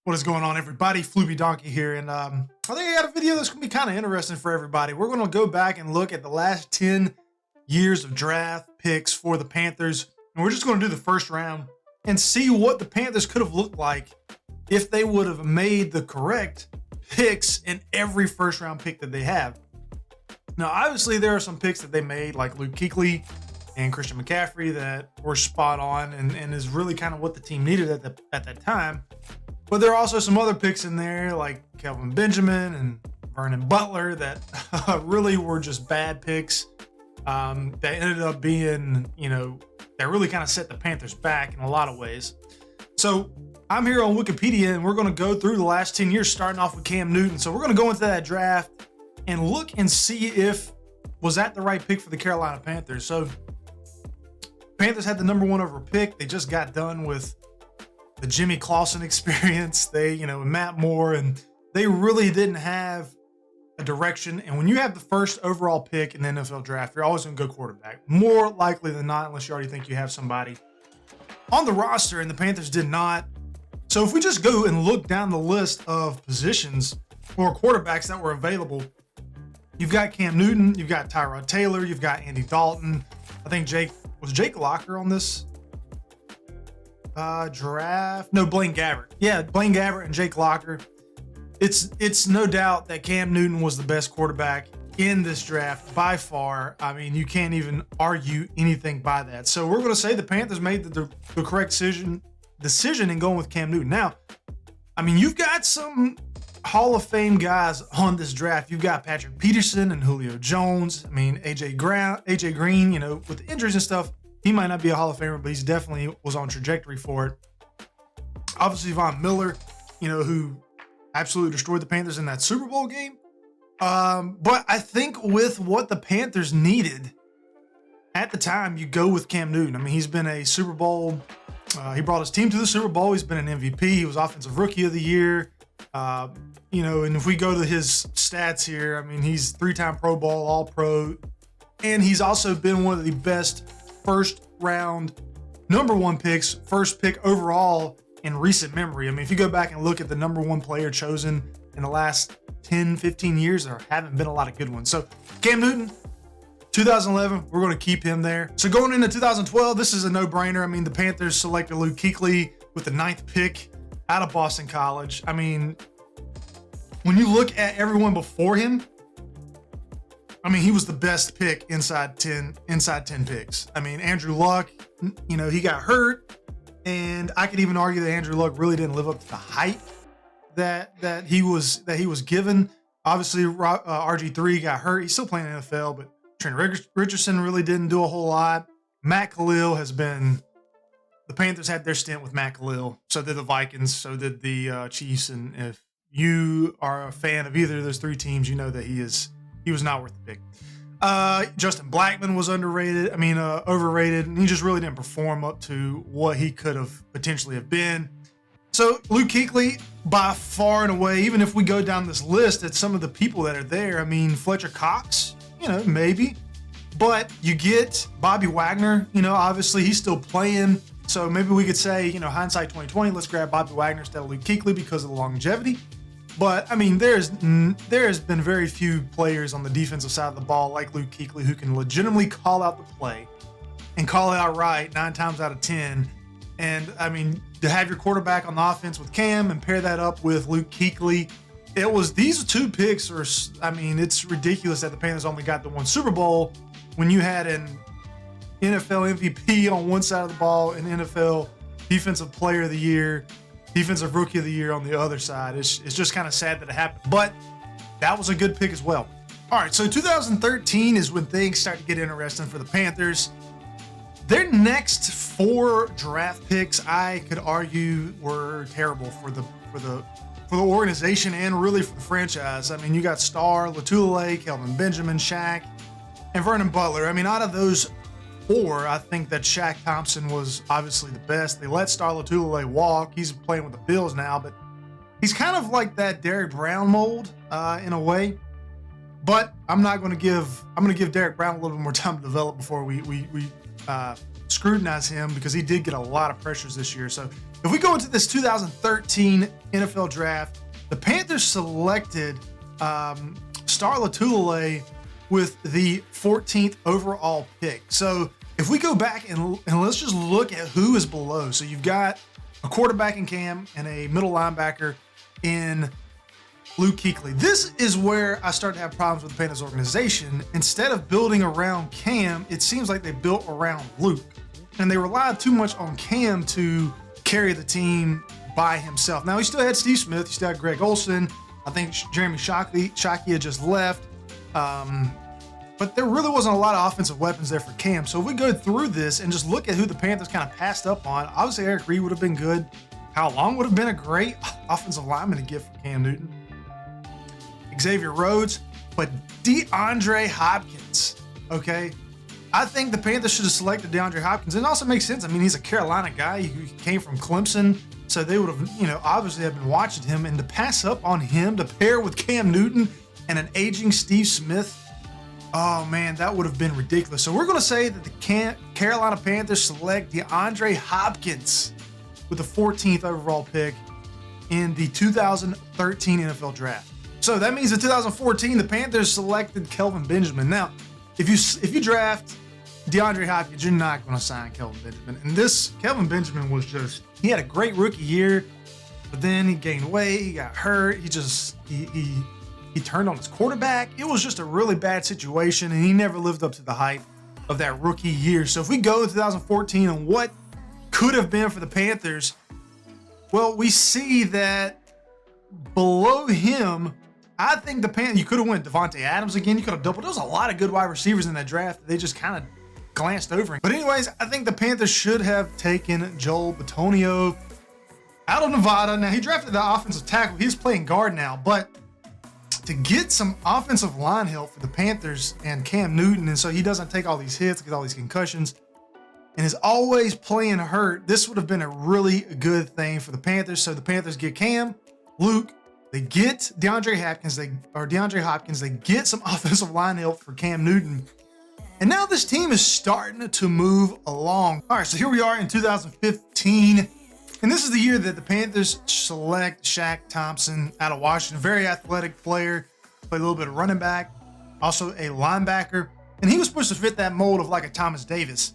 What is going on, everybody? Floopydonkey here, and I think I got a video that's going to be kind of interesting for everybody. We're going to go back and look at the last 10 years of draft picks for the Panthers, and we're just going to do the first round and see what the Panthers could have looked like if they would have made the correct picks in every first round pick that they have. Now, obviously, there are some picks that they made, like Luke Kieckley and Christian McCaffrey, that were spot on and is really kind of what the team needed at that time. But there are also some other picks in there, like Kelvin Benjamin and Vernon Butler, that really were just bad picks that ended up being, that really kind of set the Panthers back in a lot of ways. So I'm here on Wikipedia, and we're going to go through the last 10 years, starting off with Cam Newton. So we're going to go into that draft and look and see if was that the right pick for the Carolina Panthers. So Panthers had the number one overall pick. They just got done with the Jimmy Clausen experience. They, Matt Moore, and they really didn't have a direction. And when you have the first overall pick in the NFL draft, you're always going to go quarterback. More likely than not, unless you already think you have somebody on the roster, and the Panthers did not. So if we just go and look down the list of positions or quarterbacks that were available, you've got Cam Newton, you've got Tyrod Taylor, you've got Andy Dalton. I think Jake Locker on this draft? No, Blaine Gabbert. Yeah, Blaine Gabbert and Jake Locker. It's no doubt that Cam Newton was the best quarterback in this draft by far. I mean, you can't even argue anything by that. So we're going to say the Panthers made the correct decision in going with Cam Newton. Now, I mean, you've got some Hall of Fame guys on this draft. You've got Patrick Peterson and Julio Jones. I mean, AJ Green, with the injuries and stuff, he might not be a Hall of Famer, but he's definitely was on trajectory for it. Obviously, Von Miller, who absolutely destroyed the Panthers in that Super Bowl game. But I think with what the Panthers needed at the time, you go with Cam Newton. I mean, he's been a Super Bowl. He brought his team to the Super Bowl. He's been an MVP. He was Offensive Rookie of the Year. And if we go to his stats here, I mean, he's 3-time Pro Bowl, All-Pro, and he's also been one of the best first round number one picks, first pick overall in recent memory. I mean, if you go back and look at the number one player chosen in the last 10, 15 years, there haven't been a lot of good ones. So Cam Newton, 2011, we're going to keep him there. So going into 2012, this is a no-brainer. I mean, the Panthers selected Luke Kieckley with the 9th pick out of Boston College. I mean, when you look at everyone before him, I mean, he was the best pick inside 10 picks. I mean, Andrew Luck, he got hurt, and I could even argue that Andrew Luck really didn't live up to the hype that he was given. Obviously, RG3 got hurt. He's still playing in the NFL, but Trent Richardson really didn't do a whole lot. Matt Khalil the Panthers had their stint with Matt Khalil. So did the Vikings. So did the Chiefs. And if you are a fan of either of those three teams, you know that he was not worth the pick. Justin Blackmon was overrated, and he just really didn't perform up to what he could have potentially have been. So Luke Kieckley, by far and away, even if we go down this list at some of the people that are there, I mean, Fletcher Cox, maybe. But you get Bobby Wagner, obviously he's still playing. So maybe we could say, hindsight 2020, let's grab Bobby Wagner instead of Luke Kieckley because of the longevity. But, I mean, there has been very few players on the defensive side of the ball like Luke Kieckley who can legitimately call out the play and call it out right 9 times out of 10. And, I mean, to have your quarterback on the offense with Cam and pair that up with Luke Kieckley, these two picks are, it's ridiculous that the Panthers only got the one Super Bowl when you had an NFL MVP on one side of the ball and NFL Defensive Player of the Year, Defensive Rookie of the Year on the other side. It's just kind of sad that it happened, but that was a good pick as well. All right, so 2013 is when things start to get interesting for the Panthers. Their next 4 draft picks, I could argue, were terrible for the organization and really for the franchise. I mean, you got Star, Latulele, Kelvin Benjamin, Shaq, and Vernon Butler. I mean, out of those 4, I think that Shaq Thompson was obviously the best. They let Star Latulele walk. He's playing with the Bills now, but he's kind of like that Derek Brown mold in a way. But I'm going to give Derek Brown a little bit more time to develop before we scrutinize him, because he did get a lot of pressures this year. So If we go into this 2013 NFL draft, the Panthers selected Star Lotulelei with the 14th overall pick. So if we go back and let's just look at who is below. So you've got a quarterback in Cam and a middle linebacker in Luke Kieckley. This is where I start to have problems with the Panthers organization. Instead of building around Cam, it seems like they built around Luke. And they relied too much on Cam to carry the team by himself. Now, he still had Steve Smith. He still had Greg Olsen. I think Jeremy Shockey had just left. But there really wasn't a lot of offensive weapons there for Cam. So if we go through this and just look at who the Panthers kind of passed up on, obviously Eric Reed would have been good. Kyle Long would have been a great offensive lineman to get for Cam Newton. Xavier Rhodes, but DeAndre Hopkins, okay? I think the Panthers should have selected DeAndre Hopkins. And it also makes sense. I mean, he's a Carolina guy who came from Clemson. So they would have, obviously have been watching him. And to pass up on him to pair with Cam Newton and an aging Steve Smith, oh man, that would have been ridiculous. So we're going to say that the Carolina Panthers select DeAndre Hopkins with the 14th overall pick in the 2013 NFL draft. So that means in 2014, the Panthers selected Kelvin Benjamin. Now, if you draft DeAndre Hopkins, you're not going to sign Kelvin Benjamin. And this Kelvin Benjamin was he had a great rookie year, but then he gained weight, he got hurt, he turned on his quarterback. It was just a really bad situation, and he never lived up to the hype of that rookie year. So if we go to 2014 and what could have been for the Panthers, well, we see that below him, I think the Panthers, you could have went Devontae Adams again. You could have doubled. There was a lot of good wide receivers in that draft. They just kind of glanced over. But anyways, I think the Panthers should have taken Joel Bitonio out of Nevada. Now, he drafted the offensive tackle. He's playing guard now. But to get some offensive line help for the Panthers and Cam Newton, and so he doesn't take all these hits, get all these concussions, and is always playing hurt, this would have been a really good thing for the Panthers. So the Panthers get Cam, Luke, they get DeAndre Hopkins, they get some offensive line help for Cam Newton. And now this team is starting to move along. All right, so here we are in 2015. And this is the year that the Panthers select Shaq Thompson out of Washington. Very athletic player, played a little bit of running back, also a linebacker. And he was supposed to fit that mold of like a Thomas Davis.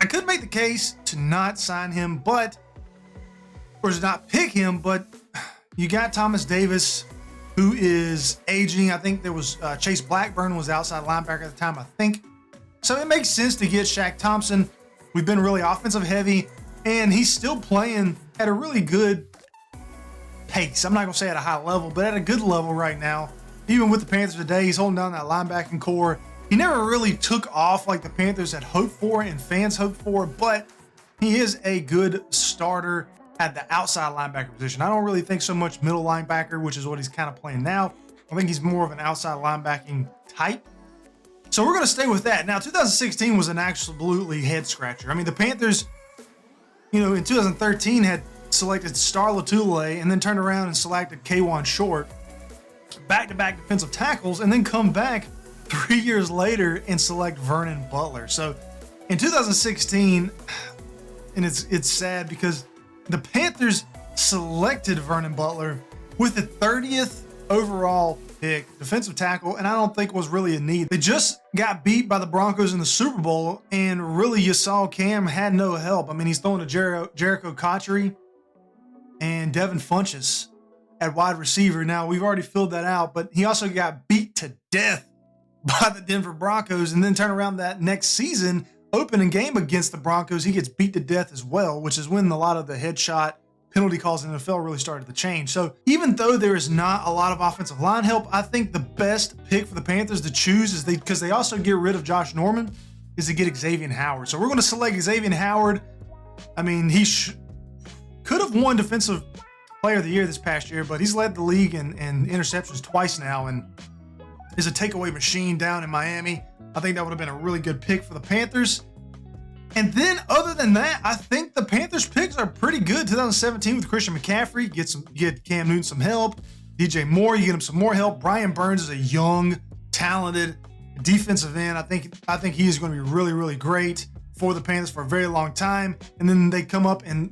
I could make the case to not sign him, or to not pick him, but you got Thomas Davis, who is aging. I think there was Chase Blackburn was outside linebacker at the time, I think. So it makes sense to get Shaq Thompson. We've been really offensive heavy, and he's still playing at a really good pace. I'm not going to say at a high level, but at a good level right now. Even with the Panthers today, he's holding down that linebacking core. He never really took off like the Panthers had hoped for and fans hoped for, but he is a good starter at the outside linebacker position. I don't really think so much middle linebacker, which is what he's kind of playing now. I think he's more of an outside linebacking type. So we're going to stay with that. Now, 2016 was an absolutely head scratcher. I mean, the Panthers, in 2013 had selected Star Lotulelei and then turned around and selected K'Wan Short, back-to-back defensive tackles, and then come back 3 years later and select Vernon Butler. So in 2016, and it's sad because the Panthers selected Vernon Butler with the 30th overall pick, defensive tackle, and I don't think was really a need. They just got beat by the Broncos in the Super Bowl, and really you saw Cam had no help. I mean, he's throwing to Jericho Cotchery and Devin Funchess at wide receiver. Now, we've already filled that out, but he also got beat to death by the Denver Broncos, and then turn around that next season, opening game against the Broncos, he gets beat to death as well, which is when a lot of the headshot penalty calls in the NFL really started to change. So even though there is not a lot of offensive line help, I think the best pick for the Panthers to choose is because they also get rid of Josh Norman, is to get Xavier Howard. So we're going to select Xavier Howard. I mean, he could have won Defensive Player of the Year this past year, but he's led the league in interceptions twice now and is a takeaway machine down in Miami. I think that would have been a really good pick for the Panthers. And then other than that, I think the Panthers picks are pretty good. 2017 with Christian McCaffrey, get Cam Newton some help. DJ Moore, you get him some more help. Brian Burns is a young, talented defensive end. I think he is going to be really, really great. for the Panthers for a very long time. And then they come up and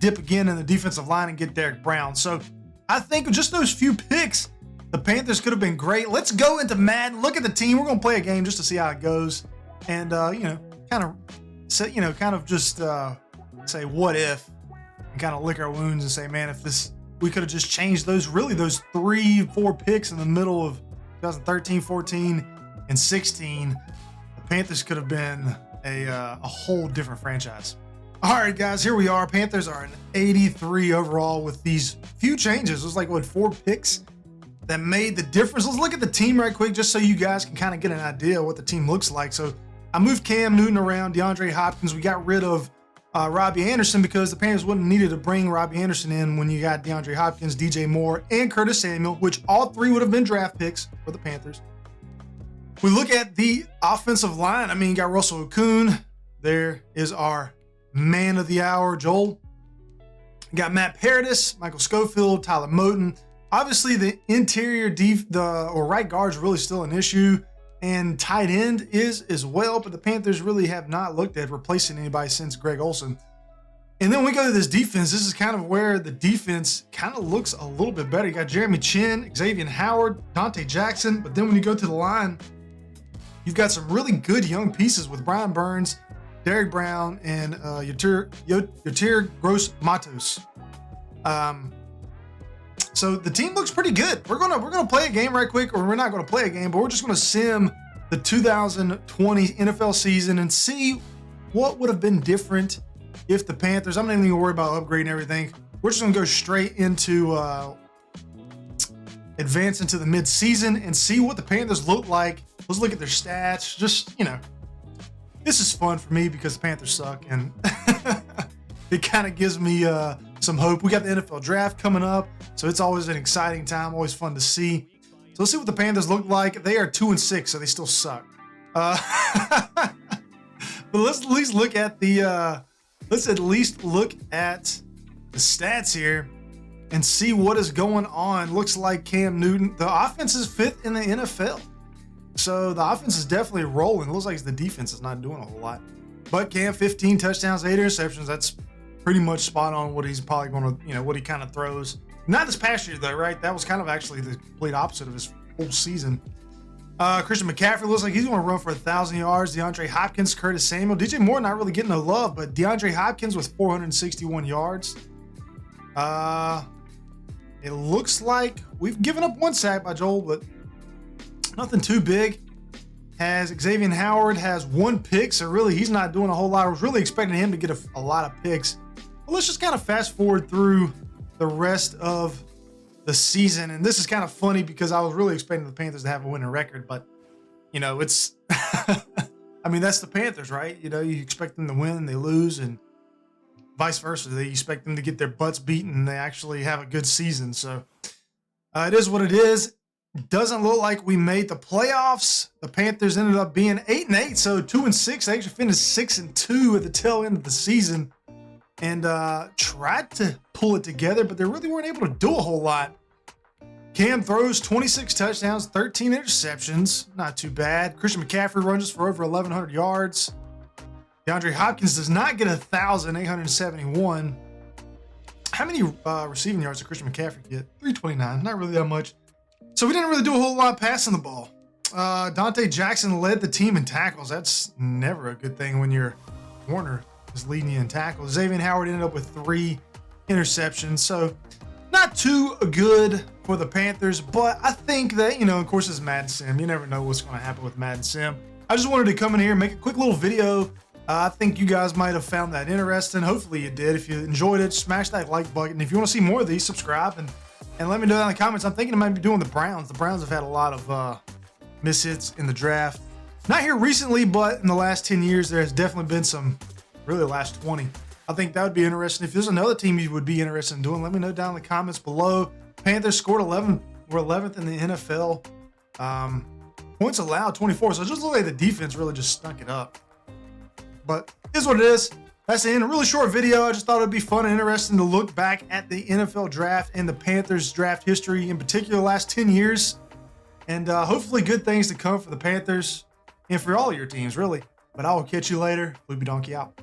dip again in the defensive line and get Derek Brown. So I think just those few picks, the Panthers could have been great. Let's go into Madden, look at the team. We're going to play a game just to see how it goes. And, say what if, and kind of lick our wounds and say, man, if we could have just changed those 3-4 picks in the middle of 2013, 14, and 16, the Panthers could have been a whole different franchise. All right, guys, here we are. Panthers are an 83 overall with these few changes. It was like, 4 picks that made the difference. Let's look at the team right quick just so you guys can kind of get an idea of what the team looks like. So I moved Cam Newton around, DeAndre Hopkins. We got rid of Robbie Anderson because the Panthers wouldn't needed to bring Robbie Anderson in when you got DeAndre Hopkins, DJ Moore, and Curtis Samuel, which all 3 would have been draft picks for the Panthers. We look at the offensive line. I mean, you got Russell Okung. There is our man of the hour, Joel. You got Matt Paradis, Michael Schofield, Tyler Moton. Obviously, the interior right guard is really still an issue, and tight end is as well, but the Panthers really have not looked at replacing anybody since Greg Olsen. And then we go to this defense. This is kind of where the defense kind of looks a little bit better. You got Jeremy Chin, Xavier Howard, Dante Jackson, but then when you go to the line, you've got some really good young pieces with Brian Burns, Derek Brown, and Yotir Gross-Matos. So the team looks pretty good. We're gonna play a game right quick, or we're not gonna play a game, but we're just gonna sim the 2020 NFL season and see what would have been different if the Panthers. I'm not even gonna worry about upgrading everything. We're just gonna go straight into advance into the mid-season and see what the Panthers look like. Let's look at their stats. Just, this is fun for me because the Panthers suck, and it kind of gives me some hope. We got the NFL draft coming up, so it's always an exciting time, always fun to see. So let's see what the Panthers look like. They are 2-6, so they still suck. But let's at least look at the stats here and see what is going on. Looks like Cam Newton, the offense is 5th in the NFL. So the offense is definitely rolling. It looks like the defense is not doing a whole lot. But Cam, 15 touchdowns, 8 interceptions. That's pretty much spot on what he's probably going to, what he kind of throws. Not this past year, though, right? That was kind of actually the complete opposite of his whole season. Christian McCaffrey looks like he's going to run for 1,000 yards. DeAndre Hopkins, Curtis Samuel. DJ Moore not really getting no love, but DeAndre Hopkins with 461 yards. It looks like we've given up 1 sack by Joel, but nothing too big. Xavier Howard has 1 pick, so really he's not doing a whole lot. I was really expecting him to get a lot of picks. But let's just kind of fast forward through the rest of the season. And this is kind of funny because I was really expecting the Panthers to have a winning record, but it's, I mean, that's the Panthers, right? You expect them to win and they lose, and vice versa. They expect them to get their butts beaten and they actually have a good season. So it is what it is. Doesn't look like we made the playoffs. The Panthers ended up being 8-8, so 2-6. They actually finished 6-2 at the tail end of the season, and tried to pull it together, but they really weren't able to do a whole lot. Cam throws 26 touchdowns, 13 interceptions. Not too bad. Christian McCaffrey runs for over 1,100 yards. DeAndre Hopkins does not get 1,871. How many receiving yards did Christian McCaffrey get? 329. Not really that much. So we didn't really do a whole lot passing the ball. Dante Jackson led the team in tackles. That's never a good thing when your corner is leading you in tackles. Xavier Howard ended up with 3 interceptions. So not too good for the Panthers, but I think that, of course, it's Madden Sim. You never know what's going to happen with Madden Sim. I just wanted to come in here and make a quick little video. I think you guys might have found that interesting. Hopefully you did. If you enjoyed it, smash that like button. If you want to see more of these, subscribe and let me know down in the comments. I'm thinking I might be doing the Browns. The Browns have had a lot of mishits in the draft. Not here recently, but in the last 10 years, there has definitely been some, really the last 20. I think that would be interesting. If there's another team you would be interested in doing, let me know down in the comments below. Panthers scored 11. We're 11th in the NFL. Points allowed, 24. So it just looked like the defense really just stunk it up. But it is what it is. That's the end. A really short video. I just thought it'd be fun and interesting to look back at the NFL draft and the Panthers draft history, in particular, the last 10 years. And hopefully good things to come for the Panthers and for all your teams, really. But I will catch you later. Floopy Donkey out.